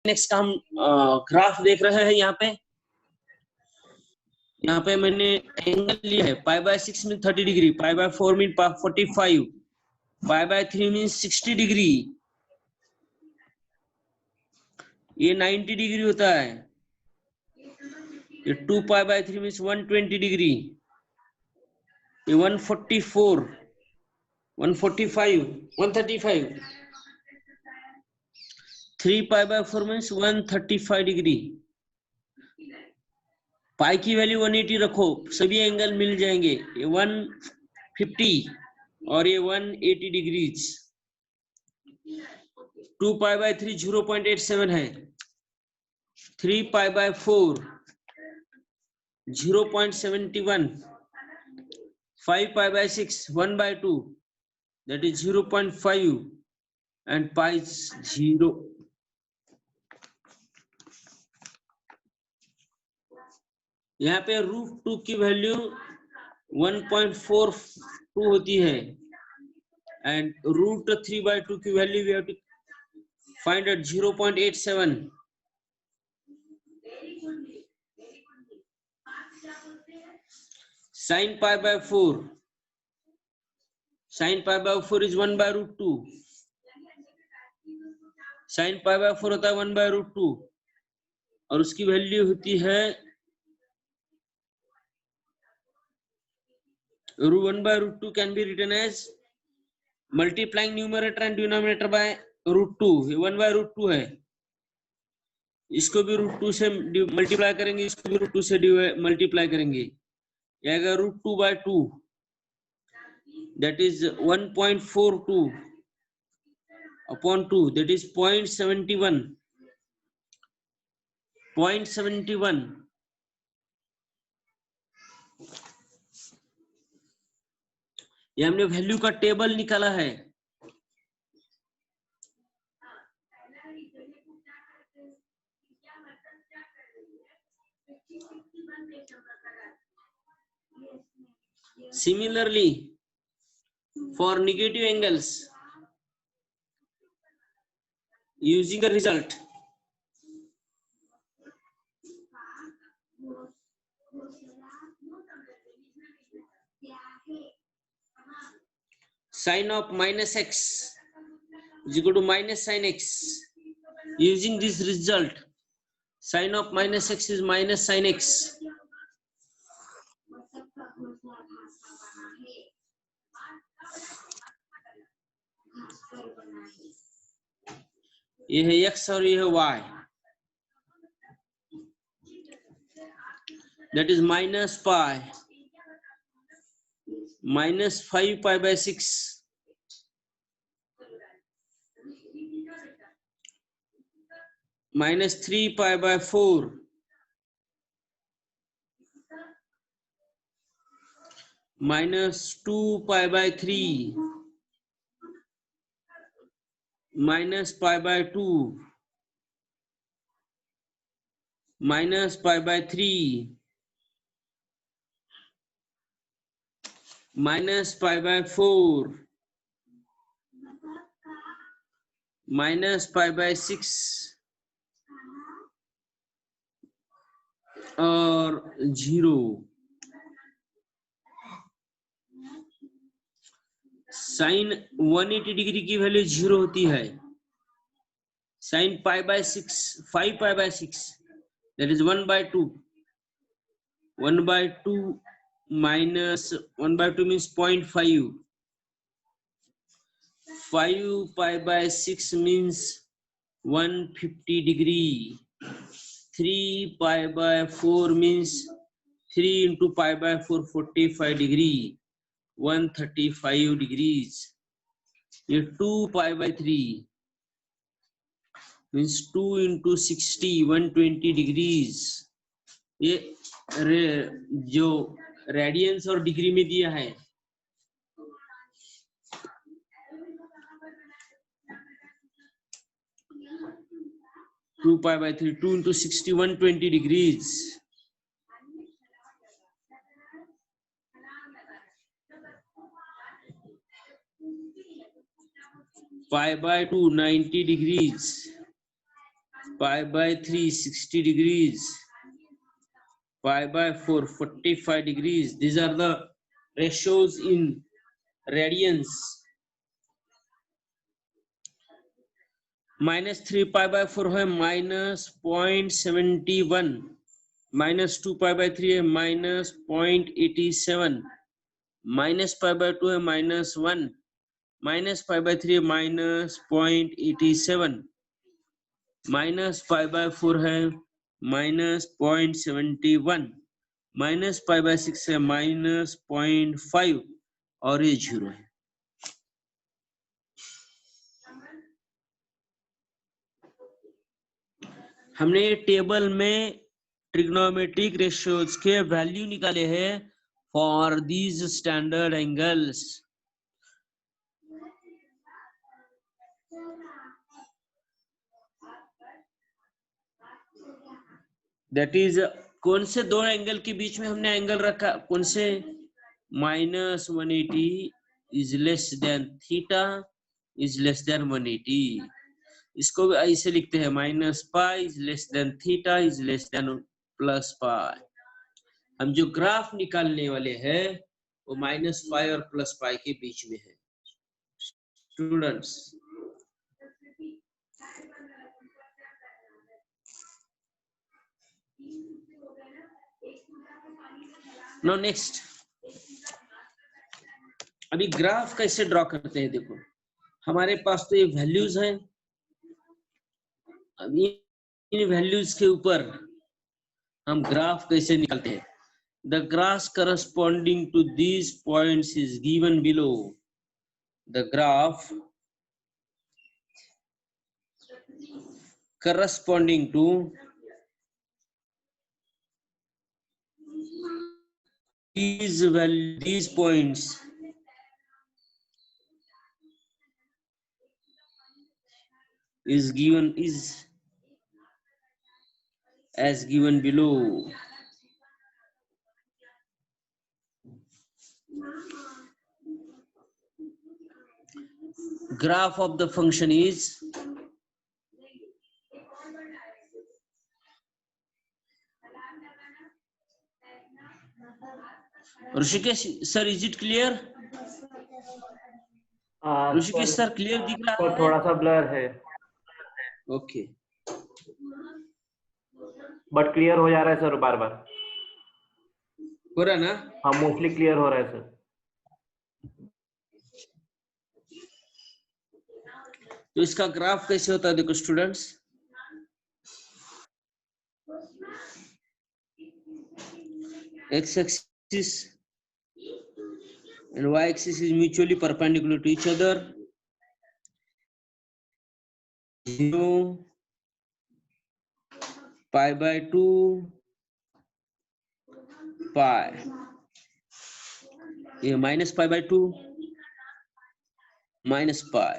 Next का हम graph देख रहे हैं। यहाँ पे मैंने एंगल लिया है। पाई by 6 mean 30 degree, pi by 4 mean 45, pi by 3 mean 60 degree, ये 90 डिग्री होता है। ये 2 पाई बाय 3 मीन 120 डिग्री, ये 144, 145, 135, 3 पाई बाय 4 मीन्स 135 डिग्री। पाई की वैल्यू 180 रखो, सभी एंगल मिल जाएंगे। ये 150 और ये 180 डिग्रीज। 2 पाई बाय 3 0.87 है। 3 पाई by 4 0.71, 5 pi by 6 1 by 2 that is 0.5 and pi is 0. यहाँ पे √2 की वैल्यू 1.42 होती है and √3/2 की value we have to find at 0.87. Sin pi by 4, sin pi by 4 is 1 by √2. sin pi by 4 होता है 1 by √2 और उसकी वैल्यू होती है 1 by √2 can be written as multiplying numerator and denominator by √2. 1 by √2 है, इसको भी √2 से मल्टीप्लाई करेंगे, इसको भी √2 से मल्टीप्लाई करेंगे, ये आएगा √2 by 2 that is 1.42 upon 2 that is 0.71. 0.71 ये हमने वैल्यू का टेबल निकाला है। Similarly, for negative angles, using the result, sin of minus x is equal to minus sin x. Using this result, sin of minus x is minus sin x. ये है x और ये है y. That is minus pi, minus 5 pi by 6, minus 3 pi by 4, minus 2 pi by 3, minus pi by 2, minus pi by 3, minus pi by 4, minus pi by 6 और 0. Sign 180 degree की value 0 होती है। Sine pi by 6, 5 pi by 6 that is 1 by 2. 1 by 2 minus 1 by 2 means 0.5. 5 pi by 6 means 150 degree. 3 pi by 4 means 3 into pi by 4 45 degree, 135 degrees. ये 2 pi by 3 means 2 into 60 120 degrees. ये जो radiance और degree में दिया है। Two pi by 3, 2 into 60 120 degrees. Pi by 2 90 degrees. pi by 3 60 degrees, pi by 4 45 degrees. These are the ratios in radians. minus 3 pi by 4 है minus 0.71, minus 2 pi by 3 है minus 0.87, minus pi by 2 है minus 1, minus pi by 3 है minus 0.87, minus pi by 4 है minus 0.71, minus pi by 6 है minus 0.5 और ये 0 है. हमने टेबल में ट्रिग्नोमेट्रिक रेशियोज के वैल्यू निकाले हैं for these standard angles. That is कौन से दो एंगल के बीच में हमने एंगल रखा, कौन से? -180 is less than theta is less than 180. इसको भी ऐसे लिखते हैं minus pi is less than theta is less than plus pi. हम जो ग्राफ निकालने वाले हैं वो माइनस पाई और प्लस पाई के बीच में है. Students, no next. अभी ग्राफ कैसे ड्रॉ करते हैं? देखो हमारे पास तो ये वैल्यूज हैं. अभी इन वैल्यूज के ऊपर हम ग्राफ कैसे निकालते हैं? The graph corresponding to these points is given below. The graph corresponding to these points is as given below. Graph of the function is Rishikesh sir, is it clear? Rishikesh sir clear दिख रहा है? थोड़ा सा blur है. Okay, but clear हो जा रहा है सर, बार बार हो रहा ना? हाँ, मोस्टली क्लियर हो रहा है सर. तो इसका ग्राफ कैसे होता है? देखो students, x axis and y axis is mutually perpendicular to each other. 0 pi by 2 pi, ये minus pi by 2 minus pi.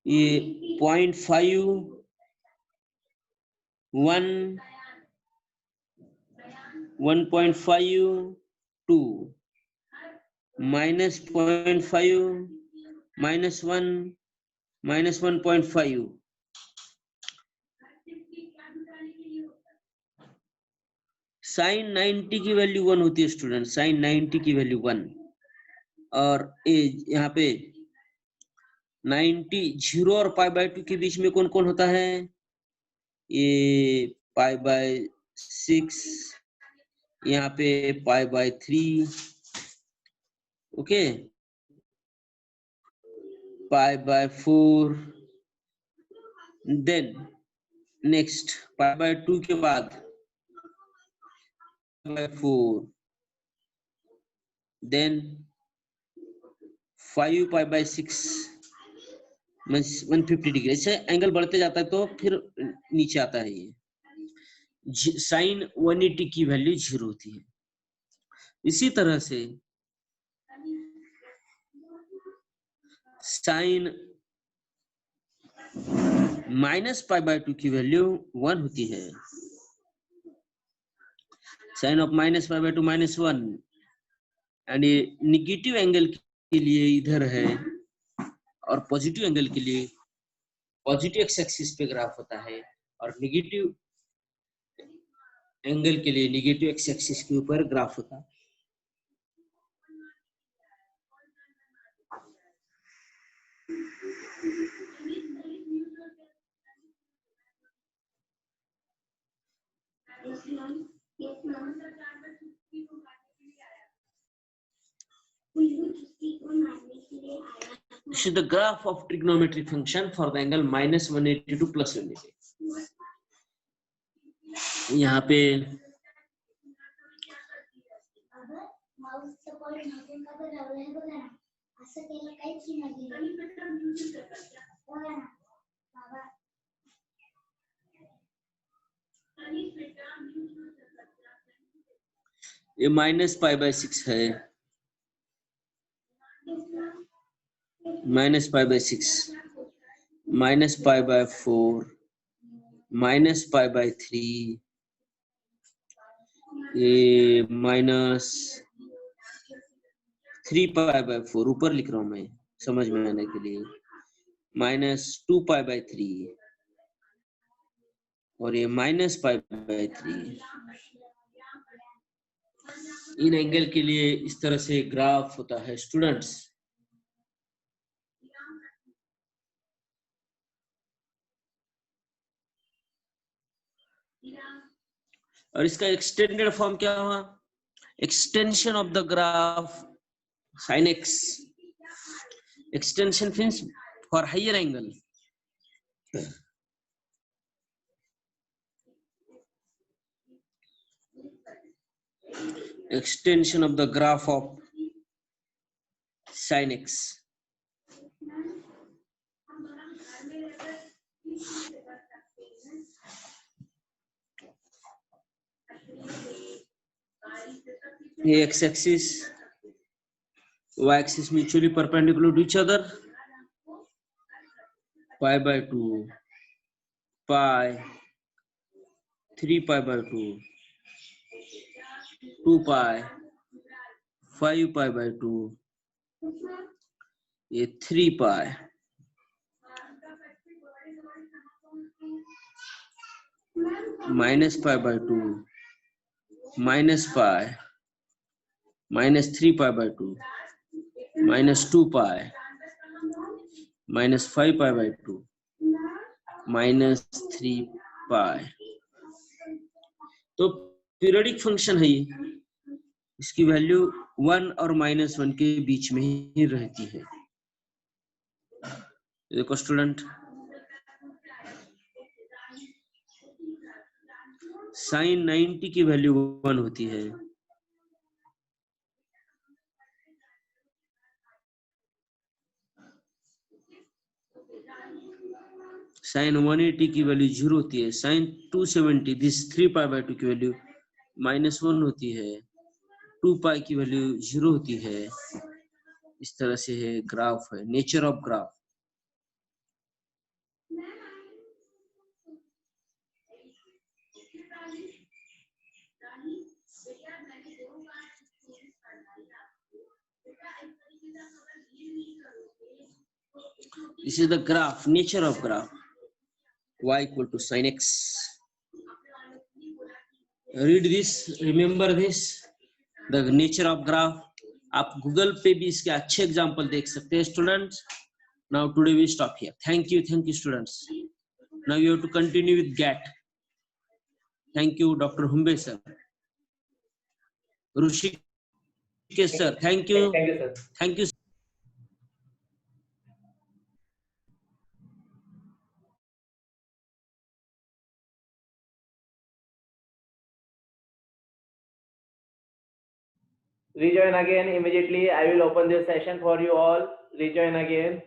ये 0.5 1 1.5 2 minus 0.5 minus 1 minus 1.5. sin 90 की वैल्यू 1 होती है स्टूडेंट. sin 90 की वैल्यू 1 और यहाँ पे 90 0 और पाई बाय 2 के बीच में कौन कौन होता है? ये पाई बाय 6, यहाँ पे pi by 3, okay, pi by 4, then next pi by 2 के बाद pi by 4, then 5 pi by 6 150 degree. ऐसे एंगल बढ़ते जाता है तो फिर नीचे आता है. ये साइन 180 की वैल्यू 0 होती है. इसी तरह से साइन माइनस पाई बाय 2 की वैल्यू 1 होती है. Sine of minus pi by 2 -1. And ये निगेटिव एंगल के लिए इधर है और पॉजिटिव एंगल के लिए पॉजिटिव एक्स एक्सिस पे ग्राफ होता है और निगेटिव एंगल के लिए निगेटिव एक्स एक्सिस के ऊपर ग्राफ होता है। This is the graph of trigonometric function for the angle -180 to +180. यहाँ पे ये -π/6 है, -π/6, -π/4, -π/3, ये -3π/4 ऊपर लिख रहा हूँ मैं समझ में आने के लिए, -2π/3 और ये -π/3। इन एंगल के लिए इस तरह से ग्राफ होता है स्टूडेंट्स। और इसका एक्सटेंडेड फॉर्म क्या हुआ? Extension of the graph sin x, extension means for higher angle, extension of the graph of sin x. ये x axis y axis mutually perpendicular to each other, π/2, pi, 3π/2, 2pi, 5π/2, ये 3pi, -π/2, -pi, -3π/2, -2pi, -5π/2, -3pi। तो periodic function है ये, इसकी value 1 और -1 के बीच में ही रहती है। देखो स्टूडेंट, sin 90 की वैल्यू 1 होती है, sin 180 की वैल्यू 0 होती है, sin 270 दिस 3π/2 की वैल्यू -1 होती है, 2π की वैल्यू 0 होती है। इस तरह से है ग्राफ, है nature of graph. This is the graph, nature of graph. Y equal to sin x. Read this, remember this, the nature of graph. आप गूगल पे भी इसके अच्छे एग्जाम्पल देख सकते हैं students. Now today we stop here. Thank you students. Now you have to continue with GAT. Thank you Dr. Humbe sir. Rushikesh sir, thank you. Thank you, sir. Thank you. Rejoin again immediately. I will open this session for you all. Rejoin again.